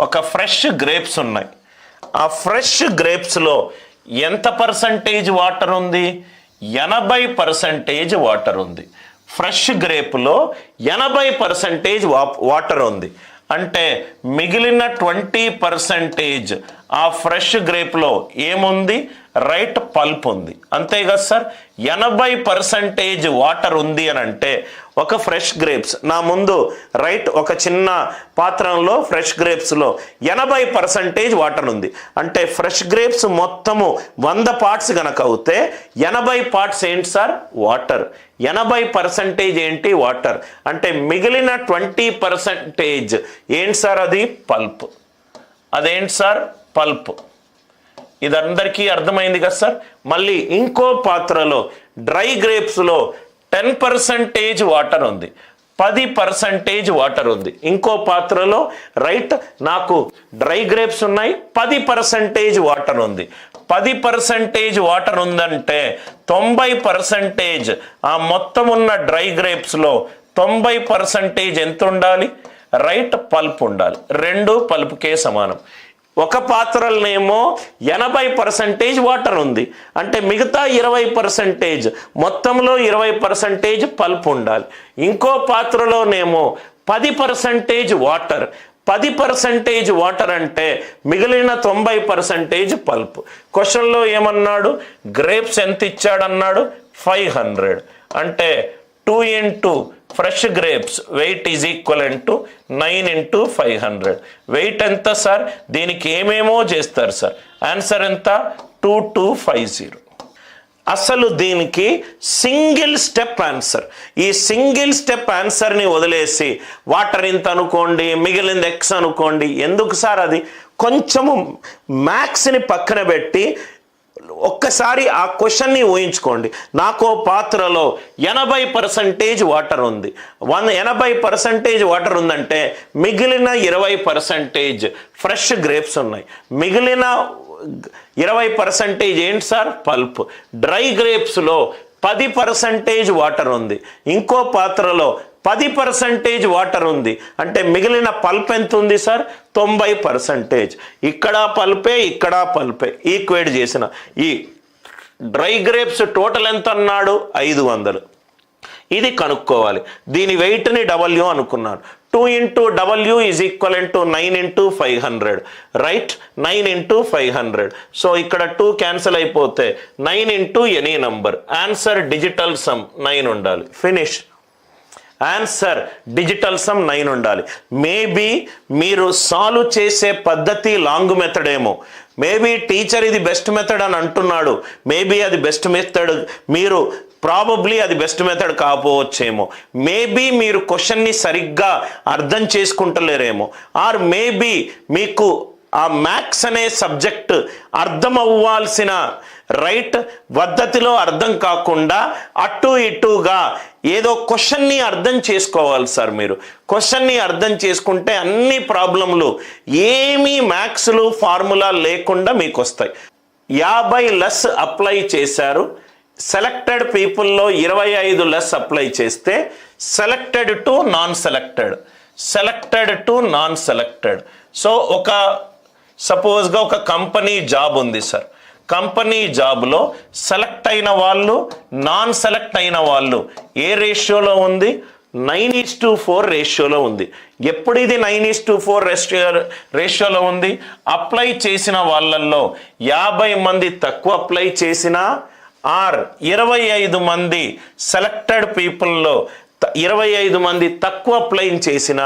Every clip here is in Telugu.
ఒక ఫ్రెష్ గ్రేప్స్ ఉన్నాయి. ఆ ఫ్రెష్ గ్రేప్స్లో ఎంత పర్సంటేజ్ వాటర్ ఉంది? 80% వాటర్ ఉంది. ఫ్రెష్ గ్రేప్లో 80% వాటర్ ఉంది. అంటే మిగిలిన 20% ఆ ఫ్రెష్ గ్రేప్లో ఏముంది? రైట్, పల్ప్ ఉంది. అంతే కదా సార్? 80% వాటర్ ఉంది అని అంటే ఒక ఫ్రెష్ గ్రేప్స్ నా ముందు రైట్ ఒక చిన్న పాత్రలో ఫ్రెష్ గ్రేప్స్లో 80% వాటర్ ఉంది. అంటే ఫ్రెష్ గ్రేప్స్ మొత్తము 100 పార్ట్స్ కనుక అవుతే 80 పార్ట్స్ ఏంటి సార్? వాటర్. 80% ఏంటి? వాటర్. అంటే మిగిలిన 20% ఏంటి సార్? అది పల్ప్. అదేంటి సార్? పల్ప్. ఇది అందరికీ అర్థమైంది కదా సార్? మళ్ళీ ఇంకో పాత్రలో డ్రై గ్రేప్స్లో 10% వాటర్ ఉంది, 10% వాటర్ ఉంది. ఇంకో పాత్రలో రైట్ నాకు డ్రై గ్రేప్స్ ఉన్నాయి, 10% వాటర్ ఉంది. 10% వాటర్ ఉందంటే 90% ఆ మొత్తం ఉన్న డ్రై గ్రేప్స్లో 90% ఎంత ఉండాలి? రైట్, పల్ప్ ఉండాలి. రెండు పల్ప్కే సమానం. ఒక పాత్రలోనేమో 80% వాటర్ ఉంది, అంటే మిగతా 20% మొత్తంలో 20% పల్ప్ ఉండాలి. ఇంకో పాత్రలోనేమో 10% వాటర్, 10% వాటర్ అంటే మిగిలిన 90% పల్ప్. క్వశ్చన్లో ఏమన్నాడు? గ్రేప్స్ ఎంత ఇచ్చాడన్నాడు? 500. అంటే 2 into fresh grapes weight is equivalent to 9 into 500. Weight ఎంత సార్? దీనికి ఏమేమో చేస్తారు సార్. ఆన్సర్ ఎంత? 2250. అసలు దీనికి సింగిల్ స్టెప్ ఆన్సర్. ఈ సింగిల్ స్టెప్ ఆన్సర్ని వదిలేసి వాటర్ ఇంత అనుకోండి, మిగిలింది ఎక్స్ అనుకోండి. ఎందుకు సార్? అది కొంచెము మ్యాథ్స్ని పక్కన పెట్టి ఒక్కసారి ఆ క్వశ్చన్ని ఊహించుకోండి. నాకు పాత్రలో 80% వాటర్ ఉంది. 80% వాటర్ ఉందంటే మిగిలిన 20% ఫ్రెష్ గ్రేప్స్ ఉన్నాయి. మిగిలిన 20% ఏంటి సార్? పల్ప్. డ్రై గ్రేప్స్లో 10% వాటర్ ఉంది. ఇంకో పాత్రలో 10% వాటర్ ఉంది. అంటే మిగిలిన పల్ప్ ఎంత ఉంది సార్? 90%. ఇక్కడ పల్పే, ఇక్కడ పల్పే. ఈక్వేట్ చేసిన ఈ డ్రై గ్రేప్స్ టోటల్ ఎంత అన్నాడు? 500. ఇది కనుక్కోవాలి. దీని వెయిట్ని W అనుకున్నాను. 2 into W is equivalent to 9 into 500. Right, 9 into 500. So ఇక్కడ 2 క్యాన్సిల్ అయిపోతే 9 into any number. Answer digital sum 9 ఉండాలి. ఫినిష్. ఆన్సర్ డిజిటల్ సమ్ 9 ఉండాలి. మేబీ మీరు సాల్వ్ చేసే పద్ధతి లాంగ్ మెథడ్ ఏమో. మేబీ టీచర్ ఇది బెస్ట్ మెథడ్ అని అంటున్నాడు. మేబీ అది బెస్ట్ మెథడ్, మీరు ప్రాబబ్లీ అది బెస్ట్ మెథడ్ కాకపోవచ్చేమో. మేబీ మీరు క్వశ్చన్ని సరిగ్గా అర్థం చేసుకుంటలేరేమో. ఆర్ మేబీ మీకు ఆ మ్యాథ్స్ అనే సబ్జెక్ట్ అర్థం అవ్వాల్సిన రైట్ పద్ధతిలో అర్థం కాకుండా అటు ఇటుగా ఏదో క్వశ్చన్ని అర్థం చేసుకోవాలి సార్. మీరు క్వశ్చన్ని అర్థం చేసుకుంటే అన్ని ప్రాబ్లంలు ఏమీ మ్యాథ్స్లు ఫార్ములా లేకుండా మీకు వస్తాయి. 50 లెస్ అప్లై చేశారు. సెలెక్టెడ్ పీపుల్లో 25 లెస్ అప్లై చేస్తే selected to non selected, selected to non selected. So ఒక సపోజ్గా ఒక కంపెనీ జాబ్ ఉంది సార్. కంపెనీ జాబ్లో సెలెక్ట్ అయిన వాళ్ళు, నాన్ సెలెక్ట్ అయిన వాళ్ళు ఏ రేషియోలో ఉంది? 9:4 రేషియోలో ఉంది. ఎప్పుడు ఇది 9:4 రేషియోలో ఉంది? అప్లై చేసిన వాళ్ళల్లో 50 మంది తక్కువ అప్లై చేసినా, ఆర్ 25 మంది సెలెక్టెడ్ పీపుల్లో 25 మంది తక్కువ అప్లై చేసిన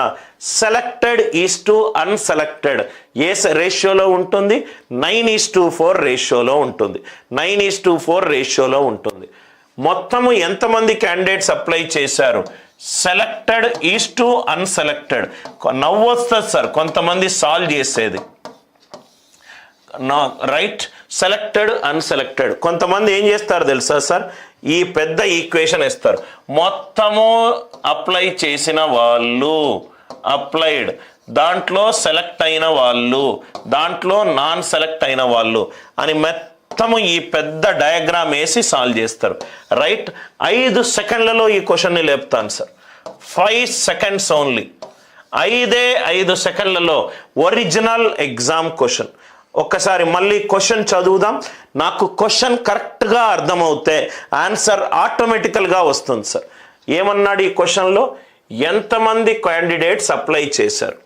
సెలెక్టెడ్ ఈస్ టు అన్సెలెక్టెడ్ ఏ రేషియోలో ఉంటుంది? 9:4 రేషియోలో ఉంటుంది. 9:4 రేషియోలో ఉంటుంది. మొత్తము ఎంతమంది క్యాండిడేట్స్ అప్లై చేశారు? Selected is to unselected. నవ్వు వస్తుంది సార్ కొంతమంది సాల్వ్ చేసేది. Right, selected unselected. కొంతమంది ఏం చేస్తారు తెలుసా సార్? ఈ పెద్ద ఈక్వేషన్ ఇస్తారు. మొత్తము అప్లై చేసిన వాళ్ళు, అప్లైడ్, దాంట్లో సెలెక్ట్ అయిన వాళ్ళు, దాంట్లో నాన్ సెలెక్ట్ అయిన వాళ్ళు అని మొత్తము ఈ పెద్ద డయాగ్రామ్ వేసి సాల్వ్ చేస్తారు. రైట్, 5 సెకండ్లలో ఈ క్వశ్చన్ని లేపుతాను సార్. 5 seconds only. 5 సెకండ్లలో ఒరిజినల్ ఎగ్జామ్ క్వశ్చన్. ఒక్కసారి మళ్ళీ క్వశ్చన్ చదువుదాం. నాకు క్వశ్చన్ కరెక్ట్గా అర్థమవుతే ఆన్సర్ ఆటోమేటికల్గా వస్తుంది సార్. ఏమన్నాడు ఈ క్వశ్చన్లో? ఎంతమంది క్యాండిడేట్స్ అప్లై చేశారు?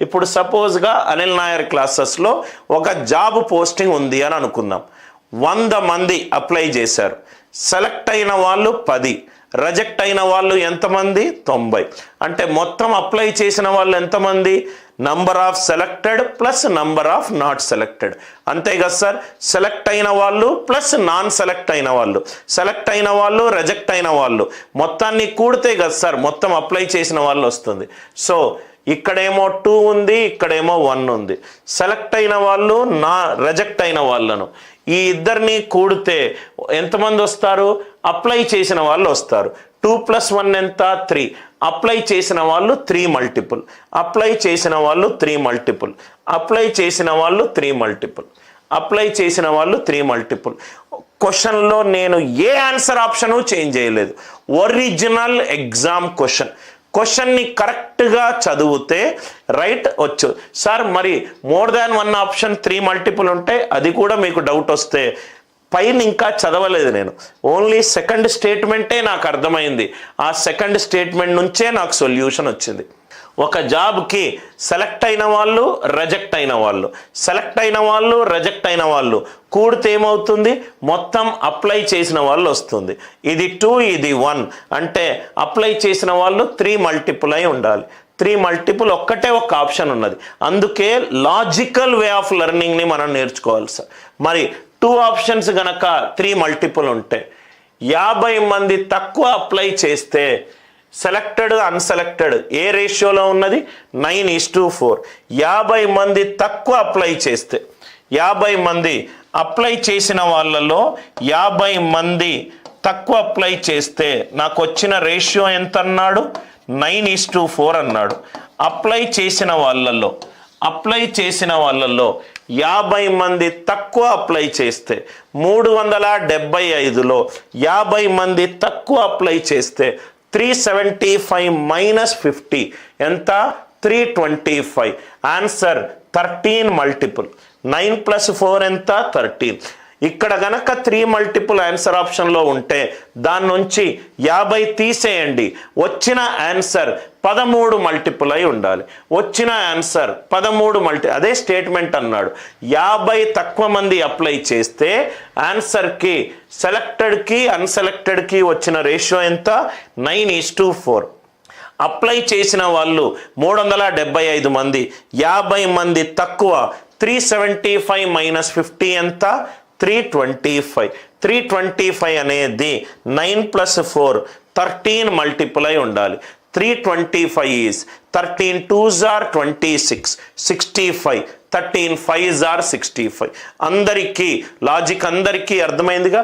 ఇప్పుడు సపోజ్గా అనిల్ నాయర్ క్లాసెస్లో ఒక జాబ్ పోస్టింగ్ ఉంది అని అనుకుందాం. 100 మంది అప్లై చేశారు. సెలెక్ట్ అయిన వాళ్ళు 10, రిజెక్ట్ అయిన వాళ్ళు ఎంతమంది? 90. అంటే మొత్తం అప్లై చేసిన వాళ్ళు ఎంతమంది? Number of selected plus number of not selected. అంతే కదా సార్? సెలెక్ట్ అయిన వాళ్ళు ప్లస్ నాన్ సెలెక్ట్ అయిన వాళ్ళు, సెలెక్ట్ అయిన వాళ్ళు, రిజెక్ట్ అయిన వాళ్ళు, మొత్తాన్ని కూడితే కదా సార్ మొత్తం అప్లై చేసిన వాళ్ళు వస్తుంది. సో ఇక్కడేమో 2 ఉంది, ఇక్కడేమో 1 ఉంది. సెలెక్ట్ అయిన వాళ్ళు, రిజెక్ట్ అయిన వాళ్ళను ఈ ఇద్దరిని కూడితే ఎంతమంది వస్తారు? అప్లై చేసిన వాళ్ళు వస్తారు. 2 + 1 ఎంత? 3. అప్లై చేసిన వాళ్ళు 3 మల్టిపుల్, అప్లై చేసిన వాళ్ళు 3 మల్టిపుల్, అప్లై చేసిన వాళ్ళు 3 మల్టిపుల్, అప్లై చేసిన వాళ్ళు 3 మల్టిపుల్. క్వశ్చన్లో నేను ఏ ఆన్సర్ ఆప్షను చేంజ్ చేయలేదు. ఒరిజినల్ ఎగ్జామ్ క్వశ్చన్ని కరెక్ట్గా చదివితే రైట్ వచ్చు సార్. మరి మోర్ దాన్ 1 ఆప్షన్ 3 మల్టిపుల్ ఉంటే అది కూడా మీకు డౌట్ వస్తే పైన ఇంకా చదవలేదు నేను. ఓన్లీ సెకండ్ స్టేట్మెంటే నాకు అర్థమైంది. ఆ సెకండ్ స్టేట్మెంట్ నుంచే నాకు సొల్యూషన్ వచ్చింది. ఒక జాబ్కి సెలెక్ట్ అయిన వాళ్ళు, రిజెక్ట్ అయిన వాళ్ళు, సెలెక్ట్ అయిన వాళ్ళు, రిజెక్ట్ అయిన వాళ్ళు కూడితే ఏమవుతుంది? మొత్తం అప్లై చేసిన వాళ్ళు వస్తుంది. ఇది 2, ఇది 1 అంటే అప్లై చేసిన వాళ్ళు 3 మల్టిపుల్ అయి ఉండాలి. 3 మల్టిపుల్ ఒక్కటే ఒక ఆప్షన్ ఉన్నది. అందుకే లాజికల్ వే ఆఫ్ లెర్నింగ్ని మనం నేర్చుకోవాలి సార్. మరి 2 ఆప్షన్స్ గనక 3 మల్టిపుల్ ఉంటే 50 మంది తక్కువ అప్లై చేస్తే సెలెక్టెడ్, అన్సెలెక్టెడ్ ఏ రేషియోలో ఉన్నది? 9:4. 50 మంది తక్కువ అప్లై చేస్తే, 50 మంది అప్లై చేసిన వాళ్ళలో 50 మంది తక్కువ అప్లై చేస్తే నాకు వచ్చిన రేషియో ఎంత అన్నాడు? 9:4 అన్నాడు. అప్లై చేసిన వాళ్ళలో 50 మంది తక్కువ అప్లై చేస్తే 375లో 50 మంది తక్కువ అప్లై చేస్తే 375 - 50 ఎంత? 325. Answer 13 multiple. 9 + 4 ఎంత? 13. ఇక్కడ గనక 3 మల్టిపుల్ ఆన్సర్ ఆప్షన్లో ఉంటే దాని నుంచి 50 తీసేయండి. వచ్చిన ఆన్సర్ 13 మల్టిపుల్ అయి ఉండాలి. వచ్చిన ఆన్సర్ 13 అదే స్టేట్మెంట్ అన్నాడు. 50 తక్కువ మంది అప్లై చేస్తే ఆన్సర్కి సెలెక్టెడ్కి, అన్సెలెక్టెడ్కి వచ్చిన రేషియో ఎంత? 9:4. అప్లై చేసిన వాళ్ళు 375 మంది, 50 మంది తక్కువ. 375 - 50 ఎంత? 325. 325 అనేది 9 + 4 13 మల్టిపుల్ అయి ఉండాలి. 325 is 13 2s are 26, 65, 13 5s are 65. అందరికీ లాజిక్ అందరికీ అర్థమైందిగా.